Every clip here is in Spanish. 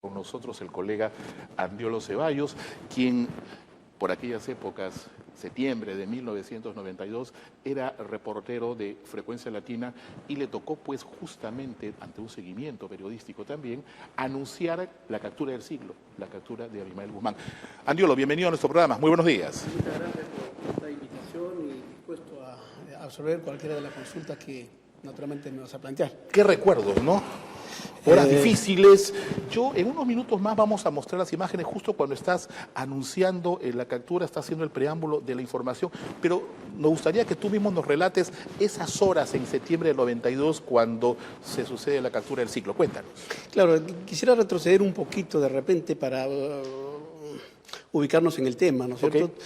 Con nosotros el colega Andiolo Ceballos, quien por aquellas épocas, septiembre de 1992, era reportero de Frecuencia Latina y le tocó pues justamente, ante un seguimiento periodístico también, anunciar la captura del siglo, la captura de Abimael Guzmán. Andiolo, bienvenido a nuestro programa, muy buenos días. Muchas gracias por esta invitación y dispuesto a absorber cualquiera de las consultas que naturalmente me vas a plantear. Qué recuerdos, ¿no? Horas difíciles. Yo en unos minutos más vamos a mostrar las imágenes justo cuando estás anunciando la captura, estás haciendo el preámbulo de la información, pero nos gustaría que tú mismo nos relates esas horas en septiembre del 92 cuando se sucede la captura del siglo. Cuéntanos. Claro, quisiera retroceder un poquito de repente para ubicarnos en el tema, ¿no es cierto? Okay.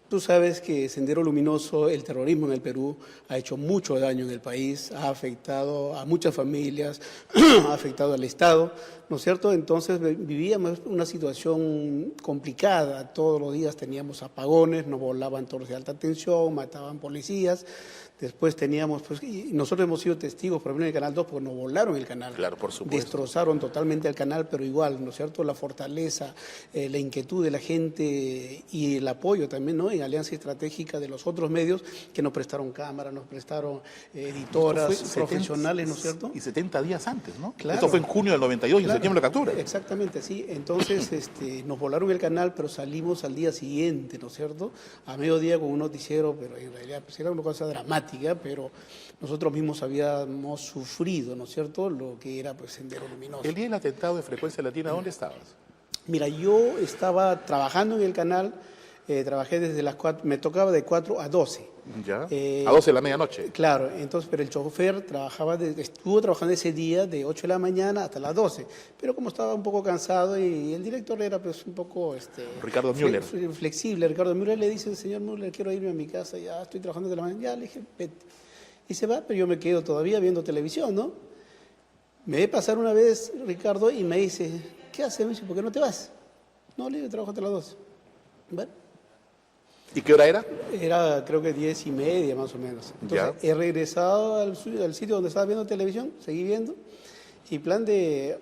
Tú sabes que Sendero Luminoso, el terrorismo en el Perú, ha hecho mucho daño en el país, ha afectado a muchas familias, ha afectado al Estado, ¿no es cierto? Entonces vivíamos una situación complicada, todos los días teníamos apagones, nos volaban torres de alta tensión, mataban policías. Después teníamos, pues, y nosotros hemos sido testigos, por ejemplo, en el Canal 2, porque nos volaron el canal. Claro, por supuesto. Destrozaron totalmente el canal, pero igual, ¿no es cierto? La fortaleza, la inquietud de la gente y el apoyo también, ¿no? En alianza estratégica de los otros medios que nos prestaron cámaras, nos prestaron editoras profesionales, ¿no es cierto? Y 70 días antes, ¿no? Claro. Esto fue en junio del 92 y Claro, en septiembre la captura. Exactamente, sí. Entonces nos volaron el canal, pero salimos al día siguiente, ¿no es cierto? A mediodía con un noticiero, pero en realidad pues, era una cosa dramática, pero nosotros mismos habíamos sufrido, ¿no es cierto?, lo que era pues Sendero Luminoso. El día del atentado de Frecuencia Latina, ¿dónde estabas? Mira, yo estaba trabajando en el canal, trabajé desde las 4, me tocaba de 4 a 12. Ya, a 12 de la medianoche. Claro, entonces, pero el chofer estuvo trabajando ese día de 8 de la mañana hasta las 12, pero como estaba un poco cansado y el director era pues un poco Ricardo Müller. flexible, Ricardo Müller le dice, señor Müller, quiero irme a mi casa, ya estoy trabajando desde la mañana, ya le dije, vete. Y se va, pero yo me quedo todavía viendo televisión, ¿no? Me ve pasar una vez Ricardo y me dice, ¿qué haces? Me dice, ¿por qué no te vas? No, le digo, trabajo hasta las 12. Bueno. ¿Y qué hora era? Era creo que 10:30 más o menos. Entonces he regresado al sitio donde estaba viendo televisión, seguí viendo, y plan de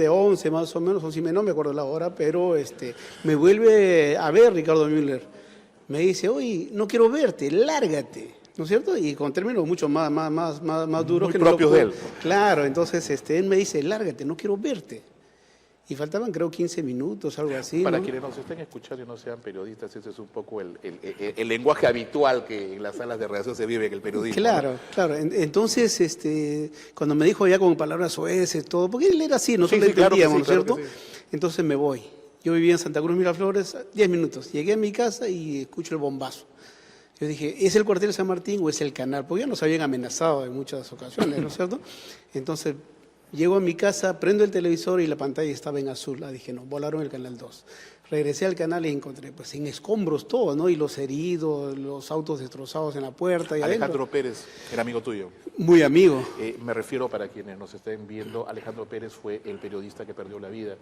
11 más o menos, 11 no me acuerdo la hora, pero me vuelve a ver Ricardo Müller. Me dice, oye, no quiero verte, lárgate. ¿No es cierto? Y con términos mucho más duros. Muy que propios de él. Claro, entonces él me dice, lárgate, no quiero verte. Y faltaban, creo, 15 minutos, algo así. Para ¿no? quienes nos estén escuchando y no sean periodistas, ese es un poco el lenguaje habitual que en las salas de redacción se vive en el periodismo. Claro, ¿no? claro. Entonces, cuando me dijo ya con palabras soeces, todo, porque él era así, nosotros Sí, claro entendíamos, que sí, ¿no es claro cierto? que sí. Entonces me voy. Yo vivía en Santa Cruz Miraflores, 10 minutos. Llegué a mi casa y escucho el bombazo. Yo dije, ¿es el cuartel San Martín o es el canal? Porque ya nos habían amenazado en muchas ocasiones, ¿no es cierto? Entonces, llego a mi casa, prendo el televisor y la pantalla estaba en azul. Dije, no, volaron el canal 2. Regresé al canal y encontré, pues, en escombros todo, ¿no? Y los heridos, los autos destrozados en la puerta. Y Alejandro adentro. Pérez era amigo tuyo. Muy amigo. Me refiero, para quienes nos estén viendo, Alejandro Pérez fue el periodista que perdió la vida.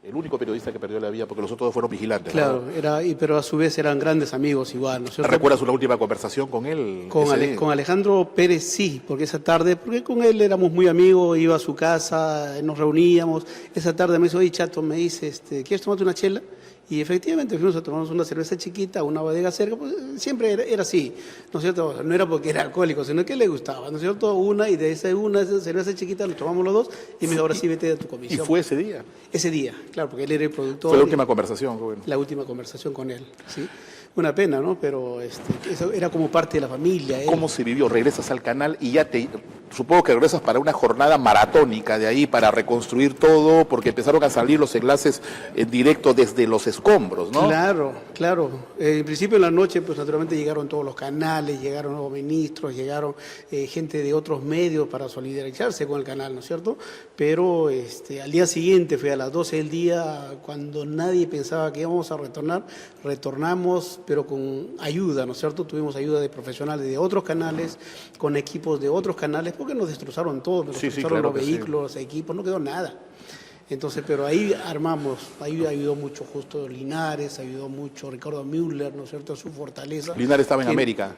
El único periodista que perdió la vida, porque los otros dos fueron vigilantes. Claro, ¿no? pero a su vez eran grandes amigos igual, ¿no es cierto? ¿Recuerdas una última conversación con él? Con Alejandro Pérez sí, porque esa tarde, porque con él éramos muy amigos, iba a su casa, nos reuníamos. Esa tarde me dice, oye, Chato, me dice, ¿quieres tomarte una chela? Y efectivamente fuimos a tomarnos una cerveza chiquita, una bodega cerca, pues siempre era así, ¿no es cierto? No era porque era alcohólico, sino que le gustaba, ¿no es cierto? Y de esa cerveza chiquita nos tomamos los dos y me dijo, ahora sí vete de tu comisión. ¿Y fue ese día? Ese día, claro, porque él era el productor. Fue la última conversación, joven. La última conversación con él, ¿sí? Una pena, ¿no? Pero eso era como parte de la familia. ¿Cómo se vivió? Regresas al canal y ya supongo que regresas para una jornada maratónica de ahí para reconstruir todo, porque empezaron a salir los enlaces en directo desde los escombros, ¿no? Claro, claro. En principio en la noche, pues naturalmente llegaron todos los canales, llegaron nuevos ministros, llegaron gente de otros medios para solidarizarse con el canal, ¿no es cierto? Pero al día siguiente, fue a las 12 del día, cuando nadie pensaba que íbamos a retornar, retornamos, pero con ayuda, ¿no es cierto? Tuvimos ayuda de profesionales de otros canales, con equipos de otros canales, porque nos destrozaron todo, nos destrozaron los vehículos, los equipos, no quedó nada. Entonces, pero ahí armamos, ahí ayudó mucho Justo Linares, ayudó mucho Ricardo Müller, ¿no es cierto?, su fortaleza. Linares estaba en América.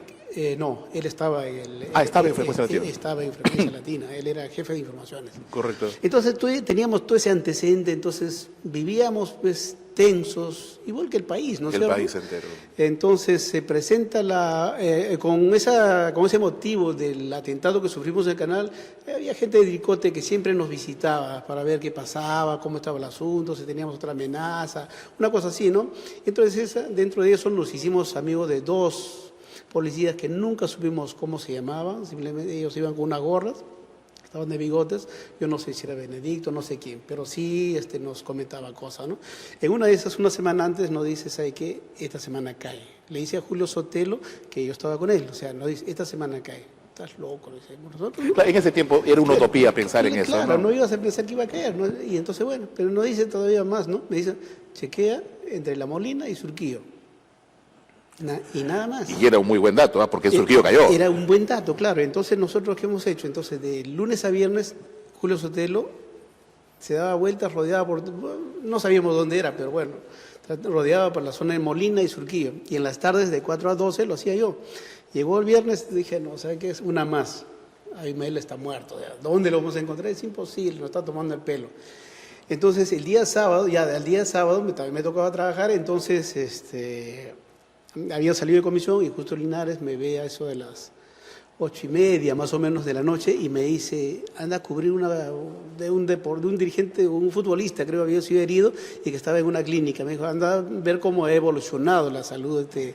No, él estaba en estaba en Frecuencia Latina. Estaba en Frecuencia Latina, él era jefe de informaciones. Correcto. Entonces teníamos todo ese antecedente, entonces vivíamos pues tensos, igual que el país, ¿no es cierto? El país entero. Entonces se presenta con ese motivo del atentado que sufrimos en el canal, había gente de Dicote que siempre nos visitaba para ver qué pasaba, cómo estaba el asunto, si teníamos otra amenaza, una cosa así, ¿no? Entonces dentro de eso nos hicimos amigos de dos policías que nunca supimos cómo se llamaban, simplemente ellos iban con unas gorras, estaban de bigotes, yo no sé si era Benedicto, no sé quién, pero sí nos comentaba cosas, ¿no? En una de esas, una semana antes, nos dice, ¿sabe qué? Esta semana cae. Le dice a Julio Sotelo que yo estaba con él, o sea, nos dice, esta semana cae. Estás loco, le decimos nosotros. ¿No? Claro, en ese tiempo era una utopía pensar en eso, Claro, ¿no? no ibas a pensar que iba a caer, ¿no? Y entonces, bueno, pero no dice todavía más, ¿no? Me dice, chequea entre La Molina y Surquillo. Y nada más. Y era un muy buen dato, porque el Surquillo cayó. Era un buen dato, claro. Entonces, ¿nosotros qué hemos hecho? Entonces, de lunes a viernes, Julio Sotelo se daba vueltas, rodeaba por... No sabíamos dónde era, pero bueno, rodeaba por la zona de Molina y Surquillo. Y en las tardes, de 4 a 12, lo hacía yo. Llegó el viernes, dije, no, ¿sabe qué es? Una más. Abimael está muerto. ¿Dónde lo vamos a encontrar? Es imposible, nos está tomando el pelo. Entonces, el día sábado, también me tocaba trabajar, entonces, había salido de comisión y Justo Linares me ve a eso de las 8:30 más o menos de la noche y me dice, anda a cubrir de un dirigente, un futbolista, creo que había sido herido y que estaba en una clínica. Me dijo, anda a ver cómo ha evolucionado la salud de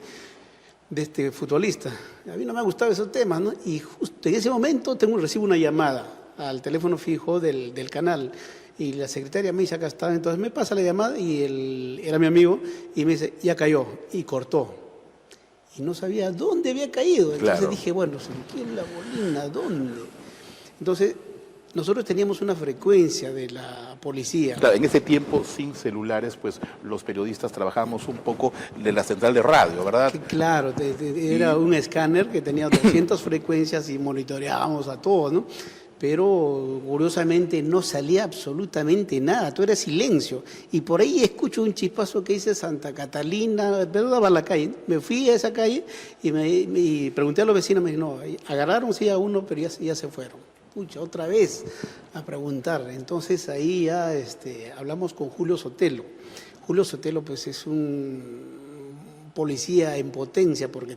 este futbolista. A mí no me ha gustado esos temas, ¿no? Y justo en ese momento recibo una llamada al teléfono fijo del canal. Y la secretaria me dice, acá está. Entonces me pasa la llamada y era mi amigo y me dice, ya cayó. Y cortó. Y no sabía dónde había caído. Entonces claro. Dije, bueno, ¿qué es La Molina? ¿Dónde? Entonces, nosotros teníamos una frecuencia de la policía. Claro, en ese tiempo, sin celulares, pues los periodistas trabajábamos un poco de la central de radio, ¿verdad? Claro, era un escáner que tenía 200 frecuencias y monitoreábamos a todos, ¿no? Pero curiosamente no salía absolutamente nada, todo era silencio. Y por ahí escucho un chispazo que dice Santa Catalina, pero daba la calle. Me fui a esa calle y pregunté a los vecinos, me dijeron, no, agarraron sí a uno, pero ya se fueron. Pucha, otra vez a preguntar. Entonces ahí ya hablamos con Julio Sotelo. Julio Sotelo pues es un policía en potencia, porque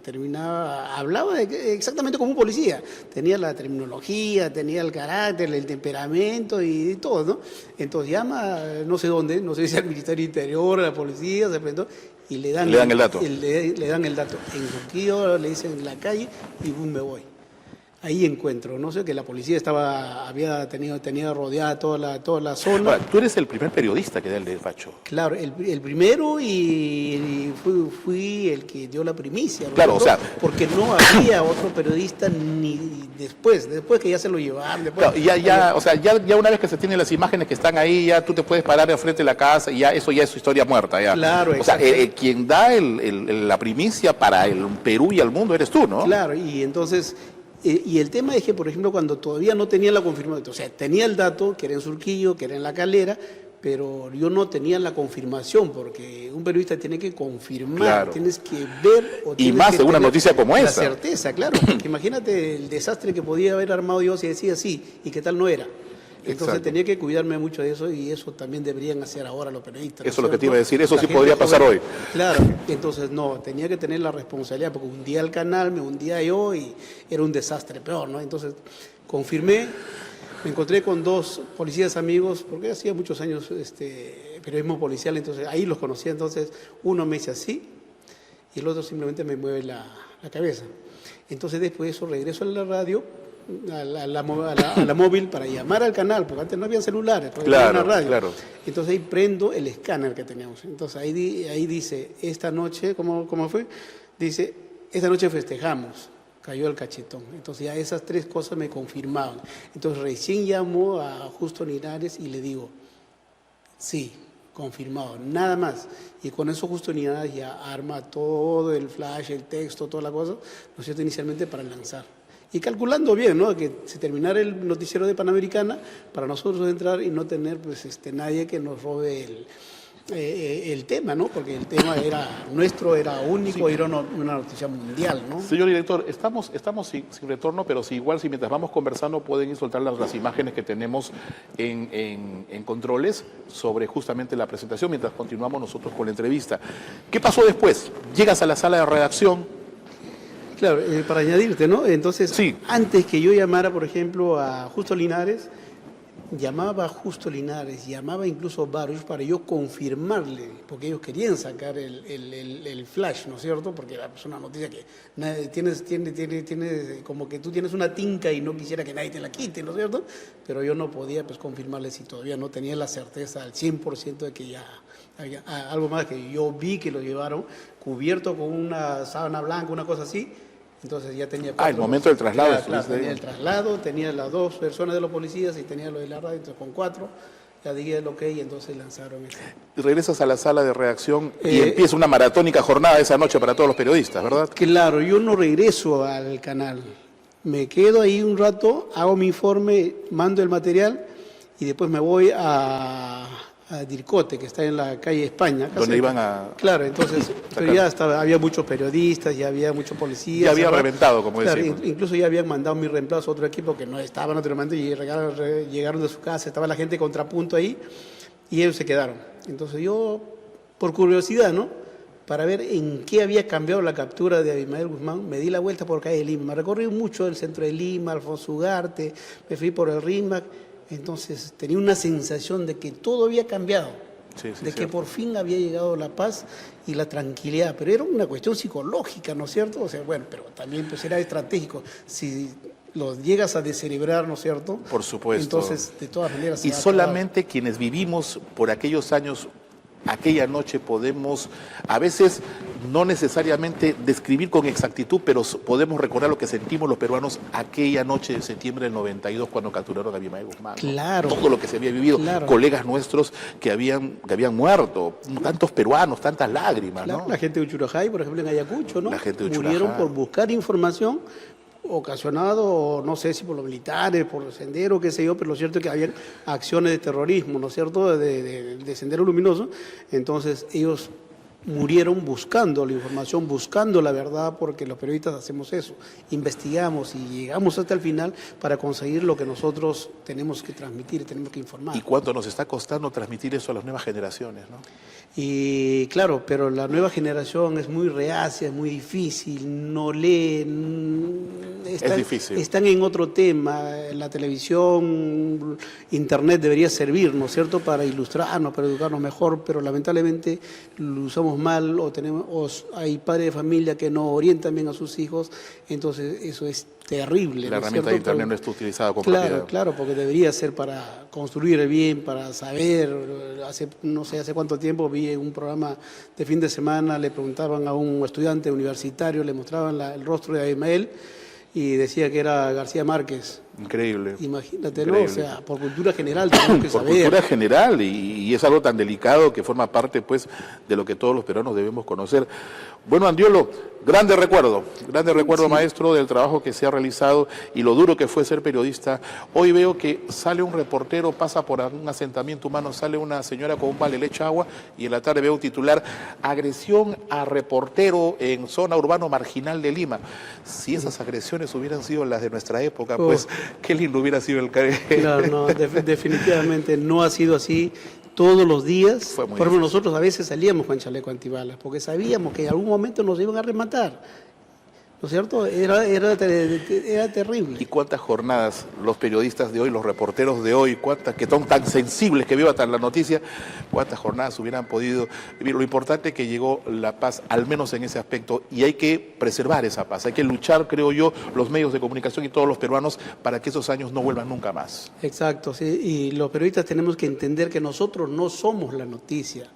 hablaba exactamente como un policía, tenía la terminología, tenía el carácter, el temperamento y todo, ¿no? Entonces llama, no sé dónde, no sé si al Ministerio Interior, a la policía, se presentó, y le dan el dato. Le dan el dato. En Surquillo le dicen en la calle y boom, me voy. Ahí encuentro, no sé, que la policía tenía rodeada toda la zona. Ahora, tú eres el primer periodista que da el despacho. Claro, el primero y fui el que dio la primicia. Claro, o sea... Porque no había otro periodista ni después que ya se lo llevaban. Claro, ya una vez que se tienen las imágenes que están ahí, ya tú te puedes parar enfrente de la casa y ya eso ya es su historia muerta. Ya. Claro, o sea, quien da la primicia para el Perú y el mundo eres tú, ¿no? Claro, y entonces... Y el tema es que, por ejemplo, cuando todavía no tenía la confirmación, o sea, tenía el dato, que era en Surquillo, que era en La Calera, pero yo no tenía la confirmación, porque un periodista tiene que confirmar, claro. Tienes que ver... Y más de una noticia como esa. La certeza, claro, porque imagínate el desastre que podía haber armado yo si decía sí, y qué tal no era. Entonces Exacto. Tenía que cuidarme mucho de eso y eso también deberían hacer ahora los periodistas. Eso es lo que te iba a decir, eso sí podría pasar hoy. Claro, entonces no, tenía que tener la responsabilidad porque un día el canal, me hundía yo y era un desastre peor, ¿no? Entonces confirmé, me encontré con dos policías amigos, porque hacía muchos años periodismo policial, entonces ahí los conocía, entonces uno me dice así y el otro simplemente me mueve la cabeza. Entonces después de eso regreso a la radio, a la móvil para llamar al canal, porque antes no había celulares, claro, había una radio. Claro. Entonces ahí prendo el escáner que teníamos. Entonces ahí dice, esta noche, ¿cómo fue? Dice, esta noche festejamos, cayó el cachetón. Entonces ya esas tres cosas me confirmaban. Entonces recién llamo a Justo Linares y le digo, sí, confirmado, nada más. Y con eso Justo Linares ya arma todo el flash, el texto, toda la cosa, ¿no es cierto?, inicialmente para lanzar. Y calculando bien, ¿no? Que se terminara el noticiero de Panamericana para nosotros entrar y no tener pues nadie que nos robe el tema, ¿no? Porque el tema era nuestro, era único, sí. Era una noticia mundial, ¿no? Señor director, estamos sin retorno, pero si mientras vamos conversando pueden ir soltar las imágenes que tenemos en controles sobre justamente la presentación mientras continuamos nosotros con la entrevista. ¿Qué pasó después? Llegas a la sala de redacción. Claro, para añadirte, ¿no? Entonces, sí. Antes que yo llamara, por ejemplo, a Justo Linares, llamaba incluso a Barrios para yo confirmarle, porque ellos querían sacar el flash, ¿no es cierto? Porque era pues, una noticia que tiene como que tú tienes una tinca y no quisiera que nadie te la quite, ¿no es cierto? Pero yo no podía pues confirmarle si todavía no tenía la certeza al 100% de que ya había algo más, que yo vi que lo llevaron cubierto con una sábana blanca, una cosa así. Entonces ya tenía... el momento del traslado. Claro, tenía el traslado, tenía las 2 personas de los policías y tenía lo de la radio, entonces con 4, ya di el ok y entonces lanzaron eso. Regresas a la sala de redacción y empieza una maratónica jornada esa noche para todos los periodistas, ¿verdad? Claro, yo no regreso al canal, me quedo ahí un rato, hago mi informe, mando el material y después me voy a Dircote, que está en la calle España. Donde iban a... Claro, entonces, pero ya había muchos periodistas, ya había muchos policías. Ya había reventado, como claro, decimos. Incluso ya habían mandado mi reemplazo a otro equipo que no estaba naturalmente y llegaron de su casa, estaba la gente de contrapunto ahí y ellos se quedaron. Entonces yo, por curiosidad, ¿no? Para ver en qué había cambiado la captura de Abimael Guzmán, me di la vuelta por calle Lima. Recorrí mucho el centro de Lima, Alfonso Ugarte, me fui por el RIMAC. Entonces tenía una sensación de que todo había cambiado, de que por fin había llegado la paz y la tranquilidad, pero era una cuestión psicológica, ¿no es cierto? O sea, bueno, pero también pues era estratégico. Si los llegas a descerebrar, ¿no es cierto? Por supuesto. Entonces, de todas maneras... Y solamente quienes vivimos por aquellos años, aquella noche podemos, a veces no necesariamente describir con exactitud, pero podemos recordar lo que sentimos los peruanos aquella noche de septiembre del 92 cuando capturaron a Abimael Guzmán, ¿no? Claro. Todo lo que se había vivido, claro. Colegas nuestros que habían muerto, tantos peruanos, tantas lágrimas, claro, ¿no? La gente de Uchurajay, por ejemplo, en Ayacucho, ¿no? La gente de Uchurajay. Murieron por buscar información, ocasionado, no sé si por los militares, por los senderos, qué sé yo, pero lo cierto es que había acciones de terrorismo, ¿no es cierto?, de Sendero Luminoso. Entonces ellos murieron buscando la información, buscando la verdad, porque los periodistas hacemos eso, investigamos y llegamos hasta el final para conseguir lo que nosotros tenemos que transmitir, tenemos que informar. ¿Y cuánto nos está costando transmitir eso a las nuevas generaciones, no? Y claro, pero la nueva generación es muy reacia, es muy difícil, no leen, es difícil. Están en otro tema, la televisión, internet debería servir, ¿no es cierto?, para ilustrarnos, para educarnos mejor, pero lamentablemente lo usamos mal o hay padres de familia que no orientan bien a sus hijos, entonces eso es terrible. La herramienta de internet no está utilizada con propiedad. Claro, porque debería ser para construir el bien, para saber. No sé hace cuánto tiempo vi un programa de fin de semana, le preguntaban a un estudiante universitario, le mostraban el rostro de Abimael y decía que era García Márquez. Increíble. Imagínate, increíble. ¿no? O sea, por cultura general tenemos que saber. Por cultura general, y es algo tan delicado que forma parte, pues, de lo que todos los peruanos debemos conocer. Bueno, Andiolo, grande recuerdo, sí, maestro, del trabajo que se ha realizado y lo duro que fue ser periodista. Hoy veo que sale un reportero, pasa por un asentamiento humano, sale una señora con un balde, le echa agua, y en la tarde veo un titular: agresión a reportero en zona urbano marginal de Lima. Si esas agresiones hubieran sido las de nuestra época, pues qué lindo hubiera sido el... Claro, no, definitivamente no ha sido así. Todos los días, por ejemplo, nosotros a veces salíamos con chaleco antibalas, porque sabíamos que en algún momento nos iban a rematar, ¿no es cierto? Era terrible. ¿Y cuántas jornadas los periodistas de hoy, los reporteros de hoy, cuántas que son tan sensibles que vivan tan la noticia, cuántas jornadas hubieran podido vivir? Lo importante es que llegó la paz, al menos en ese aspecto, y hay que preservar esa paz, hay que luchar, creo yo, los medios de comunicación y todos los peruanos para que esos años no vuelvan nunca más. Exacto, sí, y los periodistas tenemos que entender que nosotros no somos la noticia.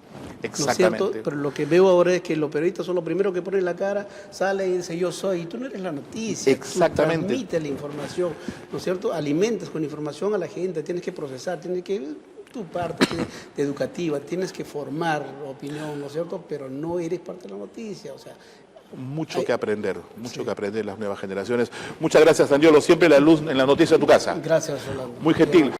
Exactamente. ¿No es cierto? Pero lo que veo ahora es que los periodistas son los primeros que ponen la cara, sale y dice yo soy, y tú no eres la noticia. Exactamente. Tú transmites la información, ¿no es cierto? Alimentas con información a la gente, tienes que procesar, tienes que tu parte educativa, tienes que formar opinión, ¿no es cierto? Pero no eres parte de la noticia, o sea, mucho que aprender las nuevas generaciones. Muchas gracias, Andiolo. Siempre la luz en la noticia de tu casa. Gracias, Rolando. Muy gentil.